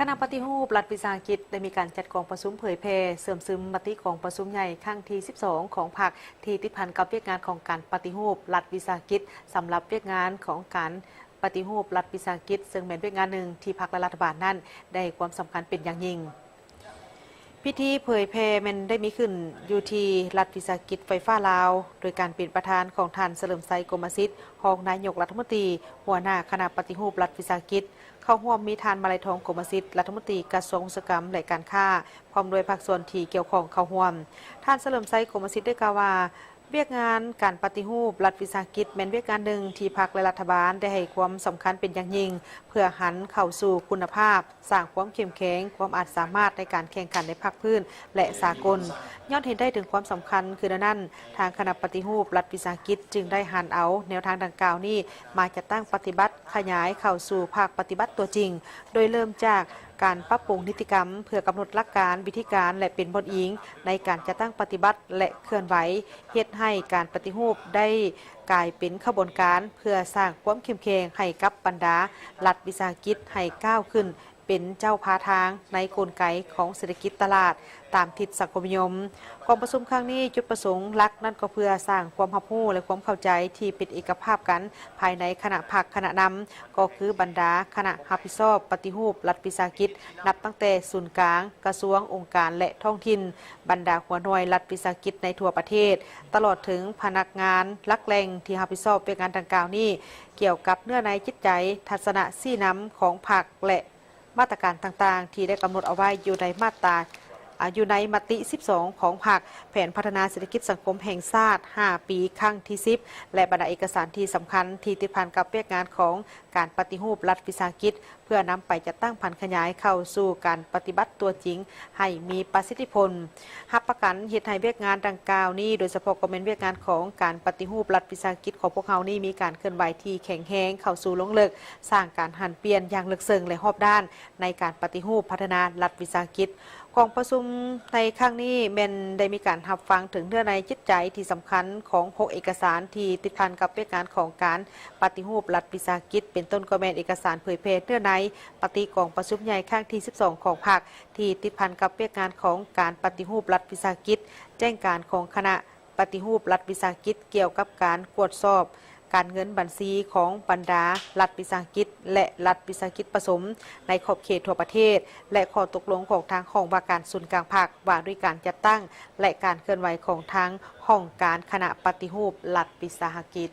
คณะปฏิรูปรัฐวิสาหกิจได้มีการจัดกองประชุมเผยแพร่เสริมซึมมติกองประชุมใหญ่ครั้งที่ 12 ของพรรคที่ติดพันกับเวียกงานของการปฏิรูปรัฐวิสาหกิจสำหรับเวียกงานของการปฏิรูปรัฐวิสาหกิจซึ่งเป็นเวียกงานหนึ่งที่พรรคและรัฐบาลนั้นได้ความสำคัญเป็นอย่างยิ่งพิธีเผยแพร่มันได้มีขึ้นอยู่ที่รัฐวิสาหกิจไฟฟ้าลาวโดยการเป็นประธานของท่านเฉลิมไซกรมสิทธิ์รองนายกรัฐมนตรีหัวหน้าคณะปฏิรูปรัฐวิสาหกิจเข้าร่วมมีทานมาลัยทองกรมสิทธิ์รัฐมนตรีกระทรวงอุตสาหกรรมและการค้าพร้อมโดยภาคส่วนที่เกี่ยวข้องเข้าร่วมท่านเฉลิมไซกรมสิทธิ์ได้กล่าวว่าเวียกงานการปฏิรูปรัฐวิสาหกิจเป็นเวียกงานหนึ่งที่พรรคและรัฐบาลได้ให้ความสำคัญเป็นอย่างยิ่งเพื่อหันเข้าสู่คุณภาพสร้างความเข้มแข็งความอาจสามารถในการแข่งขันในภาคพื้นและสากลย้อนเห็นได้ถึงความสำคัญคือนั้นทางคณะปฏิรูปรัฐวิสาหกิจจึงได้หันเอาแนวทางดังกล่าวนี้มาจัดตั้งปฏิบัติขยายเข้าสู่ภาคปฏิบัติตัวจริงโดยเริ่มจากการปรับปรุงนิติกรรมเพื่อกำหนดหลักการวิธีการและเป็นบทอิงในการจัดตั้งปฏิบัติและเคลื่อนไหวเฮ็ดให้การปฏิรูปได้กลายเป็นขบวนการเพื่อสร้างความเข้มแข็งให้กับบรรดารัฐวิสาหกิจให้ก้าวขึ้นเป็นเจ้าพาทางในกลไกของเศรษฐกิจตลาดตามทิศสังคมนิยมกองประชุมครั้งนี้จุดประสงค์หลักนั่นก็เพื่อสร้างความรับรู้และความเข้าใจที่เป็นเอกภาพกันภายในคณะพรรคคณะนำก็คือบรรดาคณะรับผิดชอบปฏิรูปรัฐวิสาหกิจนับตั้งแต่ศูนย์กลางกระทรวงองค์การและท้องถิ่นบรรดาหัวหน่วยรัฐวิสาหกิจในทั่วประเทศตลอดถึงพนักงานลักแหล่งที่รับผิดชอบเป็นงานดังกล่าวนี้เกี่ยวกับเนื้อในจิตใจทัศนะซี่น้ำของพรรคและมาตรการต่างๆที่ได้กำหนดเอาไว้อยู่ในอยู่ในมติ 12 ของพรรคแผนพัฒนาเศรษฐกิจสังคมแห่งชาติ 5 ปีครั้งที่ 10 และบรรดาเอกสารที่สำคัญที่ติดพันกับเวียกงานของการปฏิรูปรัฐวิสาหกิจเพื่อนำไปจัดตั้งพันขยายเข้าสู่การปฏิบัติตัวจริงให้มีประสิทธิผลรับประกันเหตุให้เวียกงานดังกล่าวนี้โดยเฉพาะก็เป็นเวียกงานของการปฏิรูปรัฐวิสาหกิจของพวกเขานี่มีการเคลื่อนไหวที่แข็งแรงเข้าสู่ลงเลิกสร้างการหันเปลี่ยนอย่างลึกซึ้งและรอบด้านในการปฏิรูปพัฒนารัฐวิสาหกิจกองประชุมในครั้งนี้เป็นได้มีการรับฟังถึงเนื้อในจิตใจที่สำคัญของ6เอกสารที่ติดพันกับเวียกงานของการปฏิรูปรัฐวิสาหกิจเป็นต้นก็เป็นเอกสารเผยแพร่เนื้อในปฏิกองประชุมใหญ่ครั้งที่ 12 ของพรรคที่ติดพันกับเวียกงานของการปฏิรูปรัฐวิสาหกิจแจ้งการของคณะปฏิรูปรัฐวิสาหกิจเกี่ยวกับการตรวจสอบการเงินบัญชีของบรรดารัฐวิสาหกิจและรัฐวิสาหกิจผสมในขอบเขตทั่วประเทศและข้อตกลงของทางของว่าการศูนย์กลางภาคว่าด้วยการจัดตั้งและการเคลื่อนไหวของทางห้องการคณะปฏิรูปรัฐวิสาหกิจ